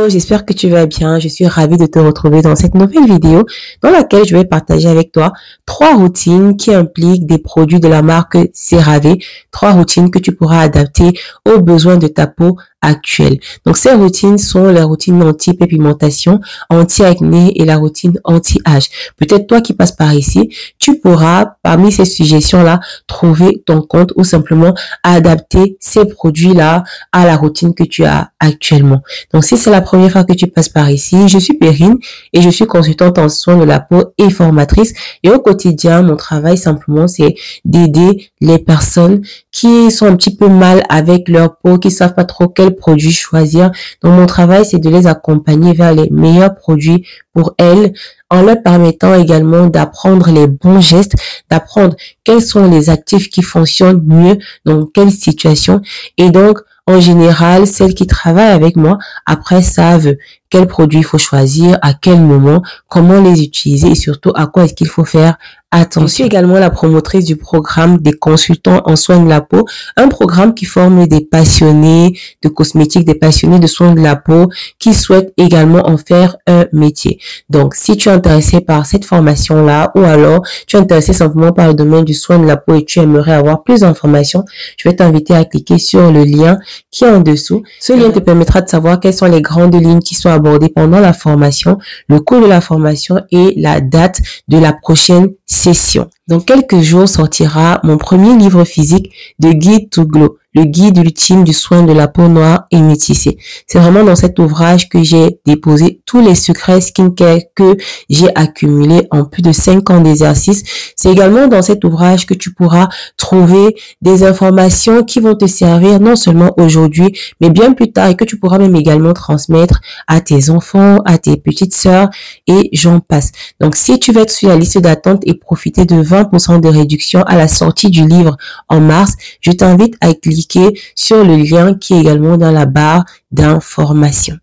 J'espère que tu vas bien. Je suis ravie de te retrouver dans cette nouvelle vidéo dans laquelle je vais partager avec toi 3 routines qui impliquent des produits de la marque CeraVe. 3 routines que tu pourras adapter aux besoins de ta peau actuelle. Donc, ces routines sont la routine anti-pigmentation, anti-acné et la routine anti-âge. Peut-être toi qui passes par ici, tu pourras, parmi ces suggestions-là, trouver ton compte ou simplement adapter ces produits-là à la routine que tu as actuellement. Donc, si c'est la première fois que tu passes par ici, je suis Perrine et je suis consultante en soins de la peau et formatrice. Et au quotidien, mon travail simplement, c'est d'aider les personnes qui sont un petit peu mal avec leur peau, qui savent pas trop quel produit choisir. Donc, mon travail, c'est de les accompagner vers les meilleurs produits pour elles, en leur permettant également d'apprendre les bons gestes, d'apprendre quels sont les actifs qui fonctionnent mieux dans quelle situation. Et donc, en général, celles qui travaillent avec moi, après, savent quel produit il faut choisir, à quel moment, comment les utiliser et surtout à quoi est-ce qu'il faut faire attention. Je suis également la promotrice du programme des consultants en soins de la peau, un programme qui forme des passionnés de cosmétiques, des passionnés de soins de la peau qui souhaitent également en faire un métier. Donc, si tu es intéressé par cette formation-là ou alors tu es intéressé simplement par le domaine du soin de la peau et tu aimerais avoir plus d'informations, je vais t'inviter à cliquer sur le lien qui est en dessous. Ce lien te permettra de savoir quelles sont les grandes lignes qui sont abordées pendant la formation, le coût de la formation et la date de la prochaine session. Dans quelques jours sortira mon premier livre physique de Guide to Glow, le guide ultime du soin de la peau noire et métissée. C'est vraiment dans cet ouvrage que j'ai déposé tous les secrets skincare que j'ai accumulés en plus de 5 ans d'exercice. C'est également dans cet ouvrage que tu pourras trouver des informations qui vont te servir non seulement aujourd'hui, mais bien plus tard et que tu pourras même également transmettre à tes enfants, à tes petites sœurs et j'en passe. Donc, si tu veux être sur la liste d'attente et profiter de 20% de réduction à la sortie du livre en mars, je t'invite à cliquer sur le lien qui est également dans la barre d'information.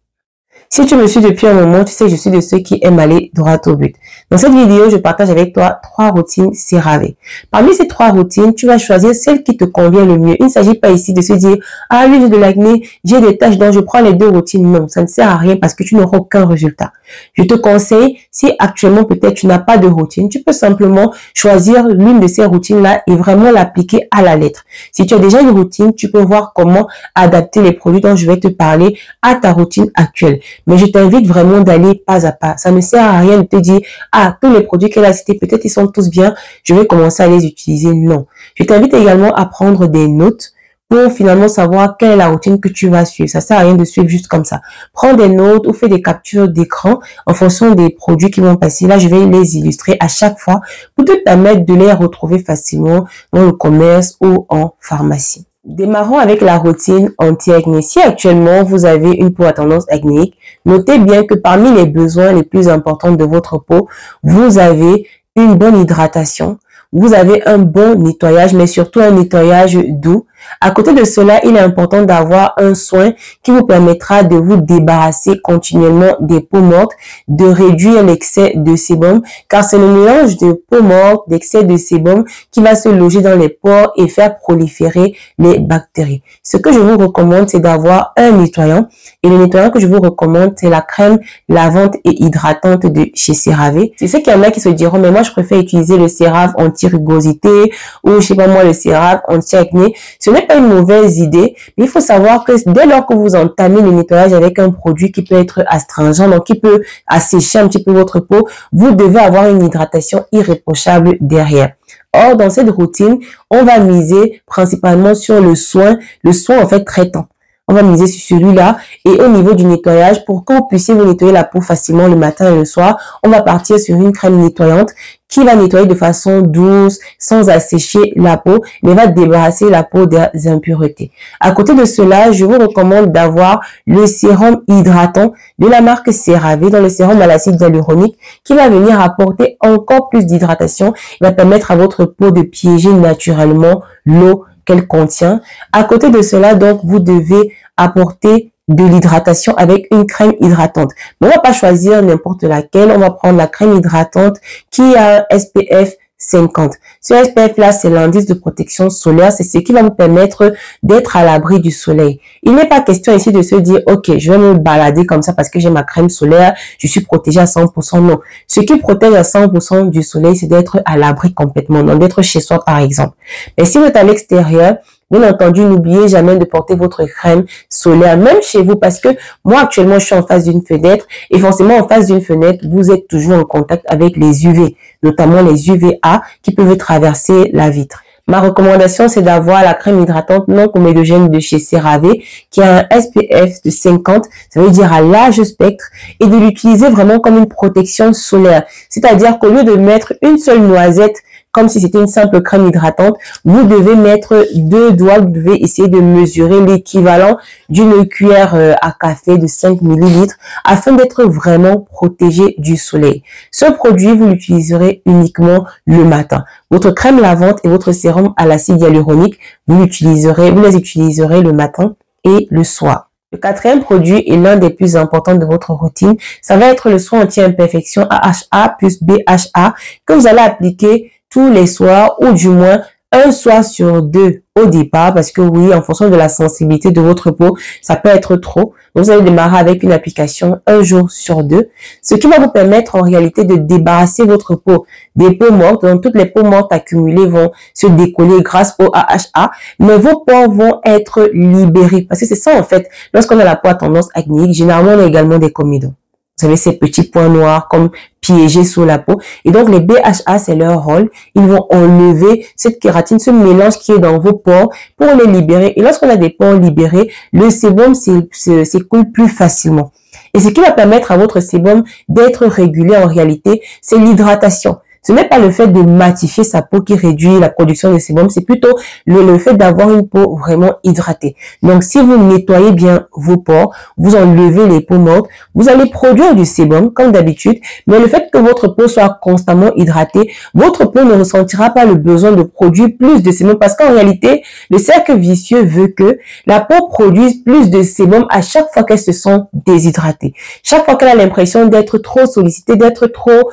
Si tu me suis depuis un moment, tu sais que je suis de ceux qui aiment aller droit au but. Dans cette vidéo, je partage avec toi 3 routines CeraVe. Parmi ces 3 routines, tu vas choisir celle qui te convient le mieux. Il ne s'agit pas ici de se dire « Ah oui, j'ai de l'acné, j'ai des taches, donc je prends les 2 routines. » Non, ça ne sert à rien parce que tu n'auras aucun résultat. Je te conseille, si actuellement peut-être tu n'as pas de routine, tu peux simplement choisir l'une de ces routines-là et vraiment l'appliquer à la lettre. Si tu as déjà une routine, tu peux voir comment adapter les produits dont je vais te parler à ta routine actuelle. Mais je t'invite vraiment d'aller pas à pas. Ça ne sert à rien de te dire, ah, tous les produits qu'elle a cités, peut-être ils sont tous bien, je vais commencer à les utiliser. Non. Je t'invite également à prendre des notes pour finalement savoir quelle est la routine que tu vas suivre. Ça sert à rien de suivre juste comme ça. Prends des notes ou fais des captures d'écran en fonction des produits qui vont passer. Là, je vais les illustrer à chaque fois pour te permettre de les retrouver facilement dans le commerce ou en pharmacie. Démarrons avec la routine anti-acné. Si actuellement vous avez une peau à tendance acnéique, notez bien que parmi les besoins les plus importants de votre peau, vous avez une bonne hydratation, vous avez un bon nettoyage, mais surtout un nettoyage doux. À côté de cela, il est important d'avoir un soin qui vous permettra de vous débarrasser continuellement des peaux mortes, de réduire l'excès de sébum, car c'est le mélange de peau morte, d'excès de sébum qui va se loger dans les pores et faire proliférer les bactéries. Ce que je vous recommande, c'est d'avoir un nettoyant. Et le nettoyant que je vous recommande, c'est la crème lavante et hydratante de chez CeraVe. C'est ce qu'il y en a qui se diront, mais moi, je préfère utiliser le CeraVe anti-rugosité ou, je sais pas moi, le CeraVe anti-acné. Ce n'est pas une mauvaise idée, mais il faut savoir que dès lors que vous entamez le nettoyage avec un produit qui peut être astringent, donc qui peut assécher un petit peu votre peau, vous devez avoir une hydratation irréprochable derrière. Or, dans cette routine, on va miser principalement sur le soin en fait traitant. On va miser sur celui-là et au niveau du nettoyage, pour que vous puissiez vous nettoyer la peau facilement le matin et le soir, on va partir sur une crème nettoyante qui va nettoyer de façon douce, sans assécher la peau, mais va débarrasser la peau des impuretés. À côté de cela, je vous recommande d'avoir le sérum hydratant de la marque CeraVe, dans le sérum à l'acide hyaluronique, qui va venir apporter encore plus d'hydratation. Il va permettre à votre peau de piéger naturellement l'eau qu'elle contient. À côté de cela, donc, vous devez apporter de l'hydratation avec une crème hydratante. Mais on va pas choisir n'importe laquelle. On va prendre la crème hydratante qui a un SPF 50. Ce SPF-là, c'est l'indice de protection solaire. C'est ce qui va vous permettre d'être à l'abri du soleil. Il n'est pas question ici de se dire, OK, je vais me balader comme ça parce que j'ai ma crème solaire, je suis protégée à 100%. Non. Ce qui protège à 100% du soleil, c'est d'être à l'abri complètement, donc d'être chez soi, par exemple. Mais si vous êtes à l'extérieur, bien entendu, n'oubliez jamais de porter votre crème solaire, même chez vous, parce que moi, actuellement, je suis en face d'une fenêtre et forcément, en face d'une fenêtre, vous êtes toujours en contact avec les UV, notamment les UVA qui peuvent traverser la vitre. Ma recommandation, c'est d'avoir la crème hydratante non comédogène de chez CeraVe qui a un SPF de 50, ça veut dire à large spectre, et de l'utiliser vraiment comme une protection solaire. C'est-à-dire qu'au lieu de mettre une seule noisette, comme si c'était une simple crème hydratante, vous devez mettre 2 doigts, vous devez essayer de mesurer l'équivalent d'une cuillère à café de 5 ml afin d'être vraiment protégé du soleil. Ce produit, vous l'utiliserez uniquement le matin. Votre crème lavante et votre sérum à l'acide hyaluronique, vous les utiliserez le matin et le soir. Le quatrième produit est l'un des plus importants de votre routine. Ça va être le soin anti-imperfection AHA plus BHA que vous allez appliquer tous les soirs ou du moins un soir sur 2 au départ parce que oui, en fonction de la sensibilité de votre peau, ça peut être trop. Donc, vous allez démarrer avec une application un jour sur 2, ce qui va vous permettre en réalité de débarrasser votre peau des peaux mortes. Donc, toutes les peaux mortes accumulées vont se décoller grâce au AHA, mais vos pores vont être libérés parce que c'est ça en fait. Lorsqu'on a la peau à tendance acnéique, généralement on a également des comédons. Vous savez, ces petits points noirs comme piégés sous la peau. Et donc, les BHA, c'est leur rôle. Ils vont enlever cette kératine, ce mélange qui est dans vos pores pour les libérer. Et lorsqu'on a des pores libérés, le sébum s'écoule plus facilement. Et ce qui va permettre à votre sébum d'être régulé en réalité, c'est l'hydratation. Ce n'est pas le fait de matifier sa peau qui réduit la production de sébum, c'est plutôt le fait d'avoir une peau vraiment hydratée. Donc, si vous nettoyez bien vos pores, vous enlevez les peaux mortes, vous allez produire du sébum comme d'habitude, mais le fait que votre peau soit constamment hydratée, votre peau ne ressentira pas le besoin de produire plus de sébum parce qu'en réalité, le cercle vicieux veut que la peau produise plus de sébum à chaque fois qu'elle se sent déshydratée. Chaque fois qu'elle a l'impression d'être trop sollicitée, d'être trop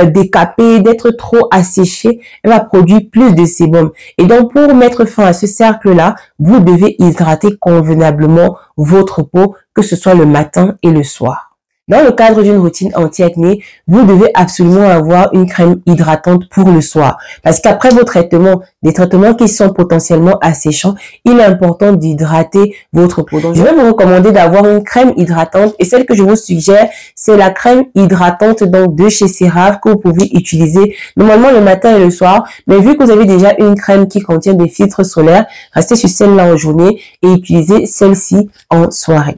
décapée, d'être trop asséchée, elle va produire plus de sébum. Et donc, pour mettre fin à ce cercle-là, vous devez hydrater convenablement votre peau, que ce soit le matin et le soir. Dans le cadre d'une routine anti-acné, vous devez absolument avoir une crème hydratante pour le soir. Parce qu'après vos traitements, des traitements qui sont potentiellement asséchants, il est important d'hydrater votre peau. Donc, je vais vous recommander d'avoir une crème hydratante. Et celle que je vous suggère, c'est la crème hydratante donc de chez CeraVe que vous pouvez utiliser normalement le matin et le soir. Mais vu que vous avez déjà une crème qui contient des filtres solaires, restez sur celle-là en journée et utilisez celle-ci en soirée.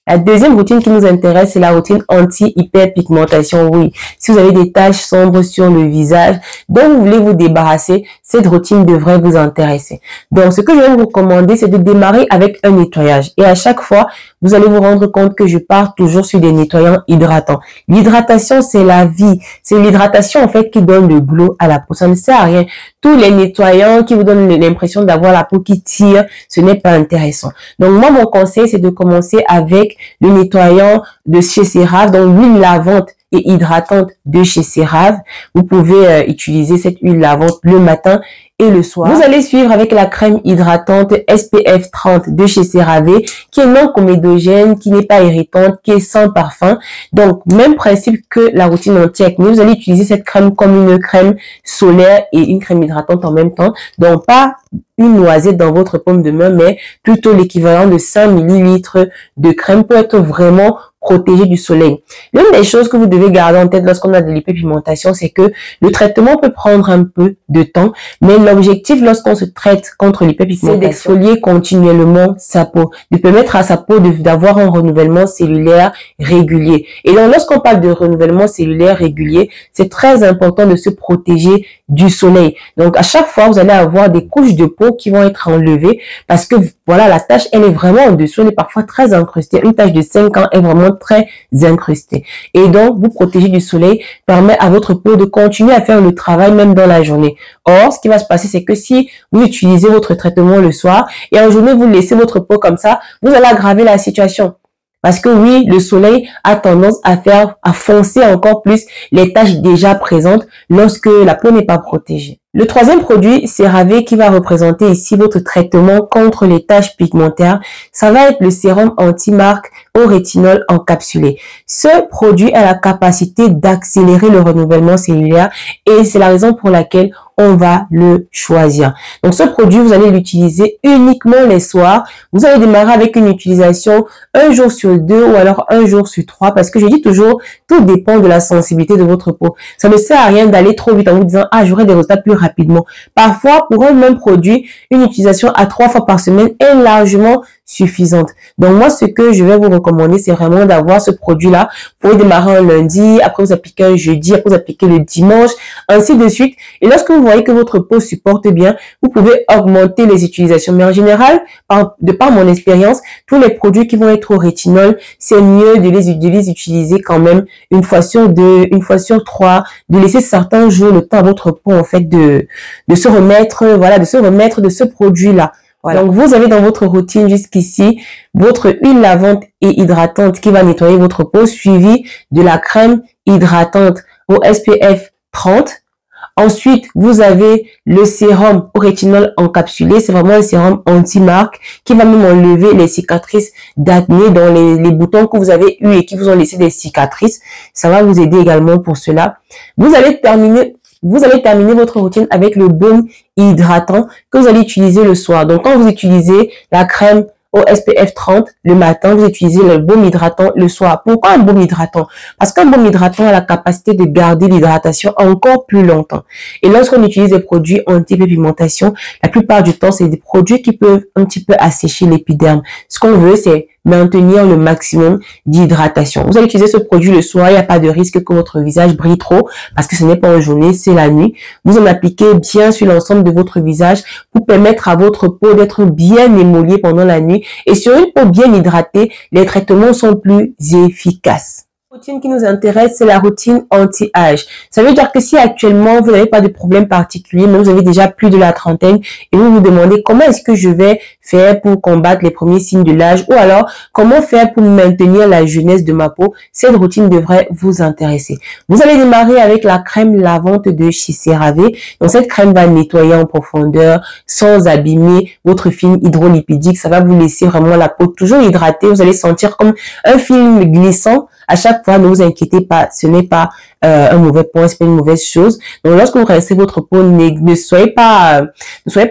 La deuxième routine qui nous intéresse, c'est la routine anti-hyperpigmentation. Oui, si vous avez des taches sombres sur le visage dont vous voulez vous débarrasser, cette routine devrait vous intéresser. Donc, ce que je vais vous recommander, c'est de démarrer avec un nettoyage. Et à chaque fois, vous allez vous rendre compte que je pars toujours sur des nettoyants hydratants. L'hydratation, c'est la vie. C'est l'hydratation, en fait, qui donne le glow à la peau. Ça ne sert à rien. Tous les nettoyants qui vous donnent l'impression d'avoir la peau qui tire, ce n'est pas intéressant. Donc, moi, mon conseil, c'est de commencer avec le nettoyant de chez CeraVe, donc l'huile lavante et hydratante de chez CeraVe. Vous pouvez utiliser cette huile lavante le matin et le soir. Vous allez suivre avec la crème hydratante SPF 30 de chez CeraVe qui est non comédogène, qui n'est pas irritante, qui est sans parfum. Donc, même principe que la routine anti-acné, vous allez utiliser cette crème comme une crème solaire et une crème hydratante en même temps. Donc, pas une noisette dans votre paume de main, mais plutôt l'équivalent de 5 ml de crème pour être vraiment protégé du soleil. L'une des choses que vous devez garder en tête lorsqu'on a de l'hyperpigmentation, c'est que le traitement peut prendre un peu de temps, mais l'objectif lorsqu'on se traite contre l'hyperpigmentation, c'est d'exfolier continuellement sa peau, de permettre à sa peau d'avoir un renouvellement cellulaire régulier. Et donc, lorsqu'on parle de renouvellement cellulaire régulier, c'est très important de se protéger du soleil. Donc, à chaque fois, vous allez avoir des couches de peau qui vont être enlevées parce que, voilà, la tache, elle est vraiment en dessous, elle est parfois très incrustée. Une tache de 5 ans est vraiment très incrustée. Et donc, vous protéger du soleil permet à votre peau de continuer à faire le travail même dans la journée. Or, ce qui va se passer, c'est que si vous utilisez votre traitement le soir et en journée, vous laissez votre peau comme ça, vous allez aggraver la situation. Parce que oui, le soleil a tendance à foncer encore plus les taches déjà présentes lorsque la peau n'est pas protégée. Le troisième produit CeraVe qui va représenter ici votre traitement contre les taches pigmentaires, ça va être le sérum anti-marque au rétinol encapsulé. Ce produit a la capacité d'accélérer le renouvellement cellulaire et c'est la raison pour laquelle on va le choisir. Donc ce produit, vous allez l'utiliser uniquement les soirs. Vous allez démarrer avec une utilisation un jour sur 2 ou alors un jour sur 3 parce que je dis toujours, tout dépend de la sensibilité de votre peau. Ça ne sert à rien d'aller trop vite en vous disant, ah, j'aurai des résultats plus rapidement. Parfois, pour un même produit, une utilisation à 3 fois par semaine est largement suffisante. Donc moi, ce que je vais vous recommander, c'est vraiment d'avoir ce produit-là. Vous pouvez démarrer un lundi, après vous appliquez un jeudi, après vous appliquez le dimanche, ainsi de suite. Et lorsque vous voyez que votre peau supporte bien, vous pouvez augmenter les utilisations. Mais en général, de par mon expérience, tous les produits qui vont être au rétinol, c'est mieux de les utiliser quand même une fois sur 2, une fois sur 3, de laisser certains jours le temps à votre peau en fait de se remettre, voilà, de se remettre de ce produit-là. Voilà. Donc, vous avez dans votre routine jusqu'ici votre huile lavante et hydratante qui va nettoyer votre peau, suivie de la crème hydratante au SPF 30. Ensuite, vous avez le sérum au rétinol encapsulé. C'est vraiment un sérum anti-marque qui va même enlever les cicatrices d'acné dans les boutons que vous avez eu et qui vous ont laissé des cicatrices. Ça va vous aider également pour cela. Vous allez terminer votre routine avec le baume hydratant que vous allez utiliser le soir. Donc, quand vous utilisez la crème au SPF 30 le matin, vous utilisez le baume hydratant le soir. Pourquoi un baume hydratant? Parce qu'un baume hydratant a la capacité de garder l'hydratation encore plus longtemps. Et lorsqu'on utilise des produits anti-pigmentation, la plupart du temps, c'est des produits qui peuvent un petit peu assécher l'épiderme. Ce qu'on veut, c'est maintenir le maximum d'hydratation. Vous allez utiliser ce produit le soir, il n'y a pas de risque que votre visage brille trop parce que ce n'est pas en journée, c'est la nuit. Vous en appliquez bien sur l'ensemble de votre visage pour permettre à votre peau d'être bien émolliée pendant la nuit. Et sur une peau bien hydratée, les traitements sont plus efficaces. La routine qui nous intéresse, c'est la routine anti-âge. Ça veut dire que si actuellement vous n'avez pas de problème particulier, mais vous avez déjà plus de la trentaine et vous vous demandez comment est-ce que je vais faire pour combattre les premiers signes de l'âge ou alors comment faire pour maintenir la jeunesse de ma peau, cette routine devrait vous intéresser. Vous allez démarrer avec la crème lavante de chez CeraVe. Donc cette crème va nettoyer en profondeur sans abîmer votre film hydrolipidique. Ça va vous laisser vraiment la peau toujours hydratée. Vous allez sentir comme un film glissant. À chaque fois, ne vous inquiétez pas, ce n'est pas un mauvais point, c'est pas une mauvaise chose. Donc, lorsque vous rinçez votre peau, ne soyez pas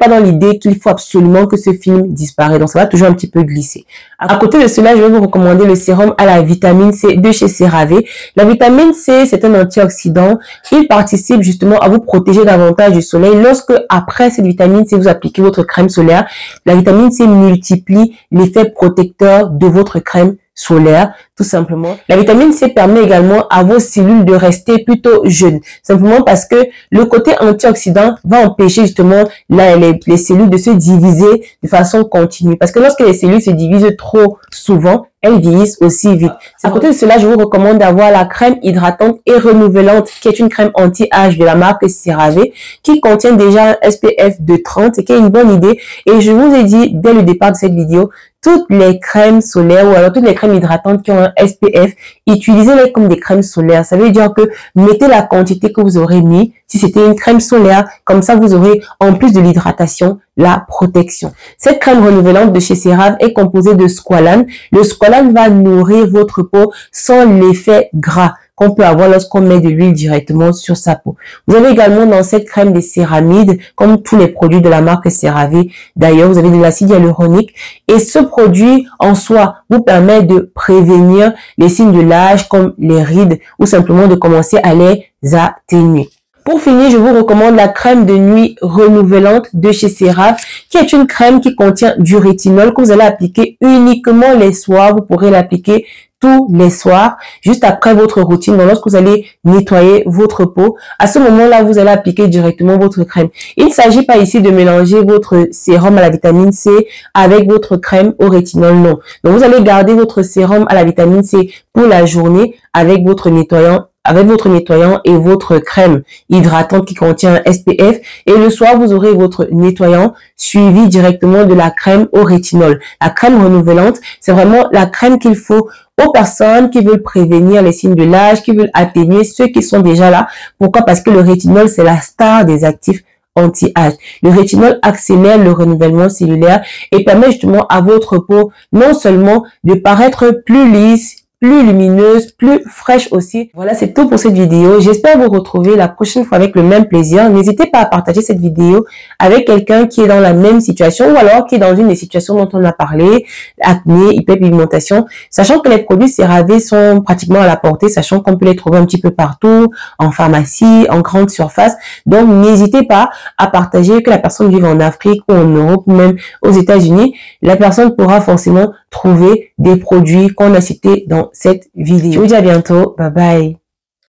dans l'idée qu'il faut absolument que ce film disparaisse. Donc, ça va toujours un petit peu glisser. À côté de cela, je vais vous recommander le sérum à la vitamine C de chez CeraVe. La vitamine C, c'est un antioxydant. Il participe justement à vous protéger davantage du soleil. Lorsque, après cette vitamine C, vous appliquez votre crème solaire, la vitamine C multiplie l'effet protecteur de votre crème solaire, tout simplement. La vitamine C permet également à vos cellules de rester plutôt jeunes, simplement parce que le côté antioxydant va empêcher justement les cellules de se diviser de façon continue. Parce que lorsque les cellules se divisent trop souvent, elles vieillissent aussi vite. À côté de cela, je vous recommande d'avoir la crème hydratante et renouvelante, qui est une crème anti-âge de la marque CeraVe, qui contient déjà un SPF de 30, et qui est une bonne idée. Et je vous ai dit dès le départ de cette vidéo, toutes les crèmes solaires ou alors toutes les crèmes hydratantes qui ont un SPF, utilisez-les comme des crèmes solaires. Ça veut dire que mettez la quantité que vous aurez mis. Si c'était une crème solaire, comme ça vous aurez en plus de l'hydratation, la protection. Cette crème renouvelante de chez CeraVe est composée de squalane. Le squalane va nourrir votre peau sans l'effet gras qu'on peut avoir lorsqu'on met de l'huile directement sur sa peau. Vous avez également dans cette crème des céramides, comme tous les produits de la marque CeraVe. D'ailleurs, vous avez de l'acide hyaluronique. Et ce produit, en soi, vous permet de prévenir les signes de l'âge, comme les rides, ou simplement de commencer à les atténuer. Pour finir, je vous recommande la crème de nuit renouvelante de chez CeraVe, qui est une crème qui contient du rétinol que vous allez appliquer uniquement les soirs. Vous pourrez l'appliquer tous les soirs, juste après votre routine. Donc, lorsque vous allez nettoyer votre peau, à ce moment-là, vous allez appliquer directement votre crème. Il ne s'agit pas ici de mélanger votre sérum à la vitamine C avec votre crème au rétinol, non. Donc, vous allez garder votre sérum à la vitamine C pour la journée avec votre nettoyant avec votre nettoyant et votre crème hydratante qui contient un SPF. Et le soir, vous aurez votre nettoyant suivi directement de la crème au rétinol. La crème renouvelante, c'est vraiment la crème qu'il faut aux personnes qui veulent prévenir les signes de l'âge, qui veulent atténuer ceux qui sont déjà là. Pourquoi? Parce que le rétinol, c'est la star des actifs anti-âge. Le rétinol accélère le renouvellement cellulaire et permet justement à votre peau non seulement de paraître plus lisse, plus lumineuse, plus fraîche aussi. Voilà, c'est tout pour cette vidéo. J'espère vous retrouver la prochaine fois avec le même plaisir. N'hésitez pas à partager cette vidéo avec quelqu'un qui est dans la même situation ou alors qui est dans une des situations dont on a parlé, acné, hyperpigmentation, sachant que les produits CeraVe sont pratiquement à la portée, sachant qu'on peut les trouver un petit peu partout, en pharmacie, en grande surface. Donc, n'hésitez pas à partager, que la personne vive en Afrique ou en Europe ou même aux États-Unis. La personne pourra forcément trouver des produits qu'on a cités dans cette vidéo. Je vous dis à bientôt. Bye bye.